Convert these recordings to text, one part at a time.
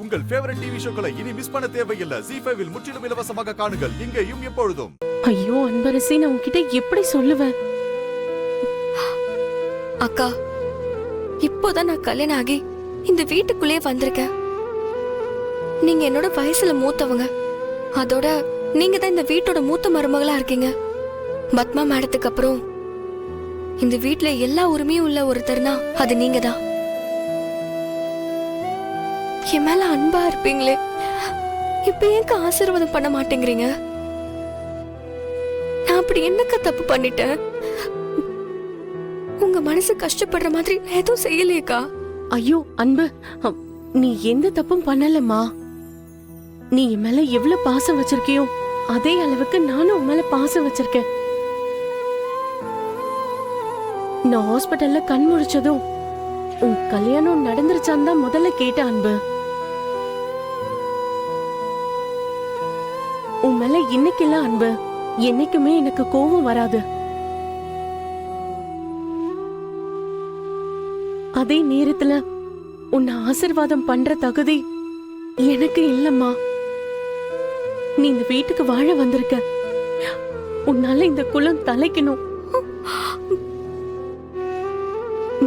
உங்கள் favourite TV ஷோக்களை இனி miss பண்ண தேவையில்லை. ZEE5 இல் முற்றிலும் இலவசமாக காணுங்கள், இங்கேயும் எப்பொழுதும். ஐயோ அன்பரசி, நான் உன்கிட்ட எப்படி சொல்லுவேன்? அக்கா, இப்போதான் நான் கல்யாணம் ஆகி இந்த வீட்டுக்குள்ளே வந்திருக்கேன். நீங்க என்னோட வயசுல மூத்தவங்க. அதோட நீங்க தான் இந்த வீட்டோட மூத்த மருமகளா இருக்கீங்க. பத்மா மேடத்துக்கு அப்புறம் இந்த வீட்டுல எல்லா உரிமையும் உள்ள ஒருத்தர்னா அது நீங்க தான். என் மேல அன்பா இருப்பீங்களே, இப்ப ஏன் ஆசீர்வாதம் பண்ண மாட்டேங்கிறீங்க? நான் அப்படி என்னக்கா தப்பு பண்ணிட்டேன்? உங்க மனசு கஷ்டப்படுற மாதிரி எதுவும் செய்யலையேக்கா. ஐயோ அன்பு, நீ எந்த தப்பும் பண்ணலம்மா. நீ என் மேல எவ்வளவு பாசம் வச்சிருக்கியோ அதே அளவுக்கு நானும் உன் மேல பாசம் வச்சிருக்கேன். நான் ஹாஸ்பிட்டல்ல கண் முழிச்சதும் உன் கல்யாணம் நடந்துருச்சான்னு தான் முதல்ல கேட்ட அன்பு. உன் மேல இன்னைக்கு இல்ல அன்பு, என்னைக்குமே எனக்கு கோபம் வராது. அதே நேரத்துல உன்னை ஆசீர்வாதம் பண்ற தகுதி எனக்கு இல்லம்மா. நீ இந்த வீட்டுக்கு வாழ வந்திருக்க, உன்னால இந்த குலம் தலைக்கணும்.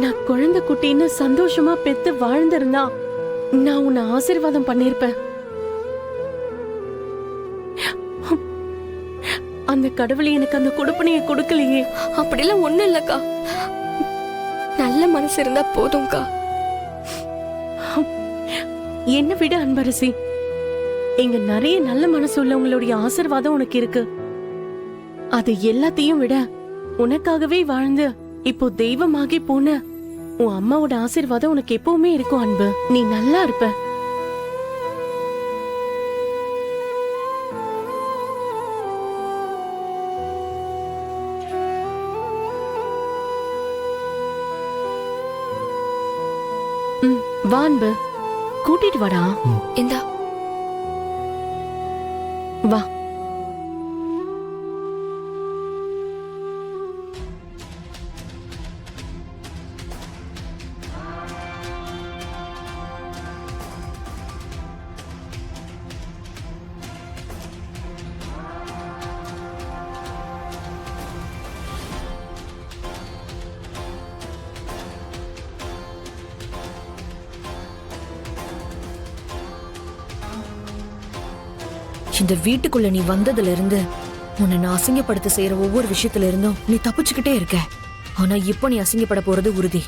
நான் குழந்தை குட்டின்னு சந்தோஷமா பெத்து வாழ்ந்திருந்தா நான் உன்னை ஆசீர்வாதம் பண்ணிருப்பேன். அந்த கடவுளை எனக்கு அந்த கொடுப்பனையை கொடுக்கலையே. அப்படிலாம் ஒண்ணும் இல்லக்கா, நல்ல மனசு இருந்தா போதும்க்கா. என்ன விட அன்பரசி, இங்க நிறைய நல்ல மனசு உள்ளவங்களுடைய ஆசீர்வாதம் உனக்கு இருக்கு. அது எல்லாத்தையும் விட உனக்காகவே வாழ்ந்து இப்போ தெய்வமாகி போன உன் அம்மாவோட ஆசீர்வாதம் உனக்கு எப்பவுமே இருக்கும் அன்பு. நீ நல்லா இருப்ப. வா அன்பு, கூட்டிட்டு வாடா. இந்தா வா. இந்த வீட்டுக்குள்ள நீ வந்ததுல இருந்து உன்னை நான் அசிங்கப்படுத்த செய்யற ஒவ்வொரு விஷயத்துல இருந்தும் நீ தப்பிச்சுக்கிட்டே இருக்க. ஆனா இப்போ நீ அசிங்கப்பட போறது உறுதி.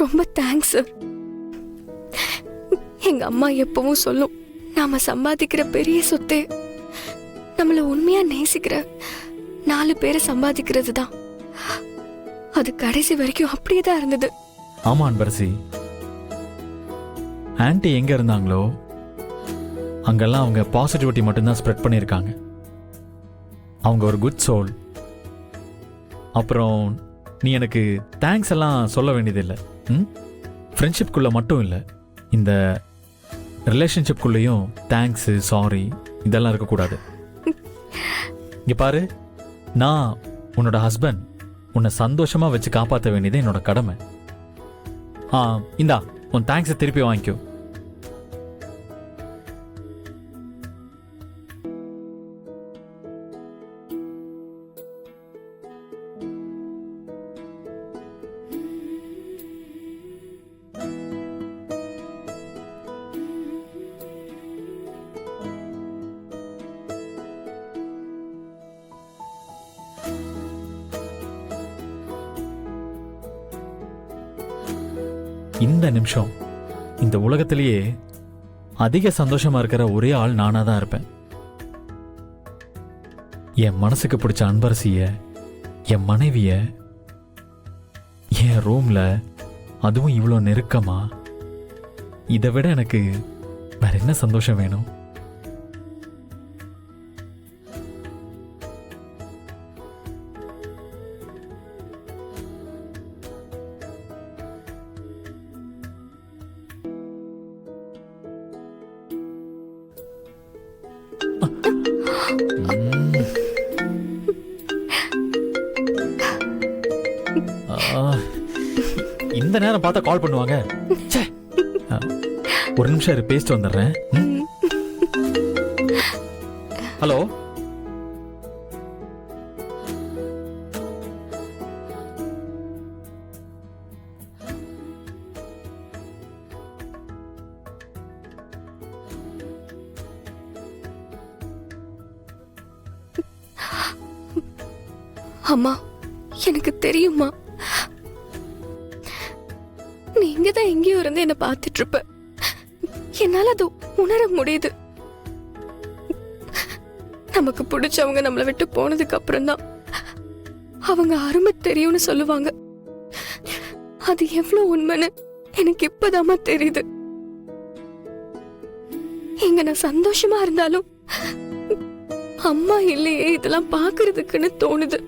ரொம்ப தேங்க்ஸ் சார். எங்க அம்மா எப்பவும் சொல்லும், நாம சம்பாதிக்கிற பெரிய சொத்தே நம்மள உண்மையா நேசிக்கிற 4 பேரை சம்பாதிக்கிறது தான். அது கடைசி வரைக்கும் அப்படியே தான் இருந்தது. ஆமா அன்பரசி, ஆன்ட்டி எங்க இருந்தாங்களோ அங்கெல்லாம் அவங்க பாசிட்டிவிட்டி மட்டும்தான் ஸ்ப்ரெட் பண்ணியிருக்காங்க. அவங்க ஒரு குட் சோல். அப்புறம் நீ எனக்கு தேங்க்ஸ் எல்லாம் சொல்ல வேண்டியதில்லை. ஃப்ரெண்ட்ஷிப்குள்ள மட்டும் இல்லை, இந்த ரிலேஷன்ஷிப்குள்ளேயும் தேங்க்ஸு சாரி இதெல்லாம் இருக்கக்கூடாது. இங்கே பாரு, நான் உன்னோட ஹஸ்பண்ட், உன்னை சந்தோஷமாக வச்சு காப்பாற்ற வேண்டியது என்னோட கடமை. இந்தா உன் தேங்க்ஸை திருப்பி வாங்கிக்கோ. இந்த நிமிஷம் இந்த உலகத்திலேயே அதிக சந்தோஷமா இருக்கிற ஒரே ஆள் நானா தான் இருப்பேன். என் மனசுக்கு பிடிச்ச அன்பரசிய, என் மனைவிய, என் ரூம்ல, அதுவும் இவ்வளோ நெருக்கமா, இதை விட எனக்கு வேற என்ன சந்தோஷம் வேணும்? ஆ, இந்த நேரம் பார்த்தா கால் பண்ணுவாங்க. ச்சே. ஆ, ஒரு நிமிஷம் இரு, பேசிட்டு வந்துடுறேன். ஹலோ, அம்மா, எனக்கு தெரியுமா, நீங்க தான் எங்கேயோ இருந்து என்ன பார்த்துட்டு இருப்ப. என்னால அது உணர முடியுது. நமக்கு பிடிச்சவங்க நம்மளை விட்டு போனதுக்கு அப்புறம் தான் அவங்க அருமை தெரியும்னு சொல்லுவாங்க. அது எவ்வளவு உண்மைன்னு எனக்கு இப்பதாம்மா தெரியுது. இங்க நான் சந்தோஷமா இருந்தாலும் அம்மா இல்லையே இதெல்லாம் பாக்குறதுக்குன்னு தோணுது.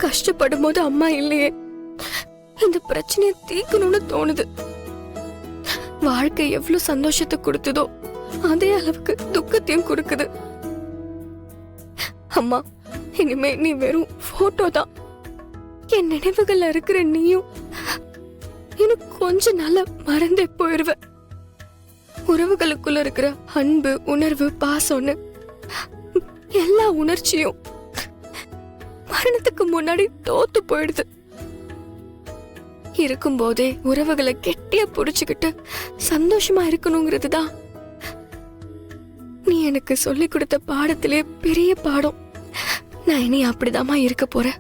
கஷ்டப்படும் போது அம்மா இல்லையே இந்த பிரச்சனையை தீர்க்கணும்னு தோணுது. வாழ்க்கை எவ்வளவு சந்தோஷத்தை கொடுத்ததோ அதே அளவுக்கு துக்கத்தையும் கொடுக்குது. அம்மா, இனிமே நீ வெறும் போட்டோ தான். என் நினைவுகள்ல இருக்கிற நீயும் இன்னும் கொஞ்ச நாள மறந்தே போயிருவ. உறவுகளுக்குள்ள இருக்கிற அன்பு, உணர்வு, பாசம்னு எல்லா உணர்ச்சியும் மரணத்துக்கு முன்னாடி தோத்து போயிடுது. இருக்கும்போதே உறவுகளை கெட்டியா புடிச்சுக்கிட்டு சந்தோஷமா இருக்கணுங்கிறது தான் நீ எனக்கு சொல்லி கொடுத்த பாடத்திலே பெரிய பாடம். நான் இனி அப்படிதாம்மா இருக்க போறேன்.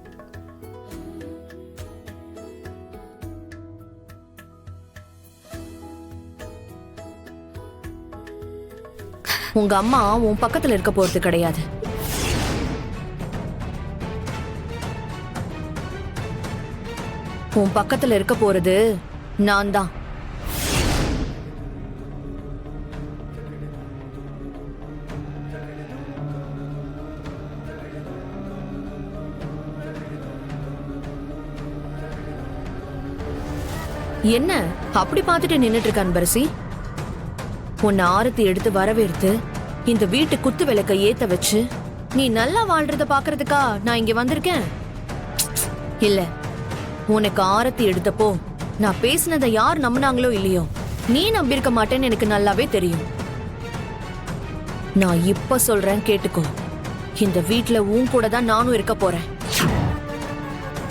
உங்க அம்மா உன் பக்கத்துல இருக்க போறது கிடையாது. உன் பக்கத்துல இருக்க போறது நான் தான். என்ன அப்படி பார்த்துட்டு நின்னுட்டு இருக்க அன்பரசி? உன்னை ஆரத்தி எடுத்து வரவேற்று இந்த வீட்டு குத்து விளக்க ஏத்த வச்சு நீ நல்லா வாழ்றத பாக்குறதுக்கா நான் இங்க வந்திருக்கேன். இல்ல, உனக்கு ஆரத்தி எடுத்தப்போ நான் பேசினதை யார் நம்பினாங்களோ இல்லையோ, நீ நம்பியிருக்க மாட்டேன்னு எனக்கு நல்லாவே தெரியும். நான் இப்ப சொல்றேன், கேட்டுக்கோ. இந்த வீட்டுல உன் கூட தான் நானும் இருக்க போறேன்.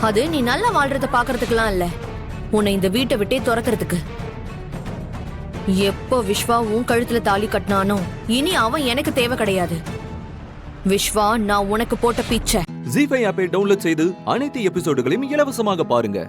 அது நீ நல்லா வாழ்றத பாக்குறதுக்கெல்லாம் இல்ல, உன்னை இந்த வீட்டை விட்டே துரத்துறதுக்கு. எப்போ விஸ்வா உன் கழுத்துல தாலி கட்டினானோ இனி அவன் எனக்கு தேவை கிடையாது. விஸ்வா நான் உனக்கு போட்ட பிச்சை. ஜீ5 ஆப்பை டவுன்லோட் செய்து அனைத்து எபிசோடுகளையும் இலவசமாக பாருங்க.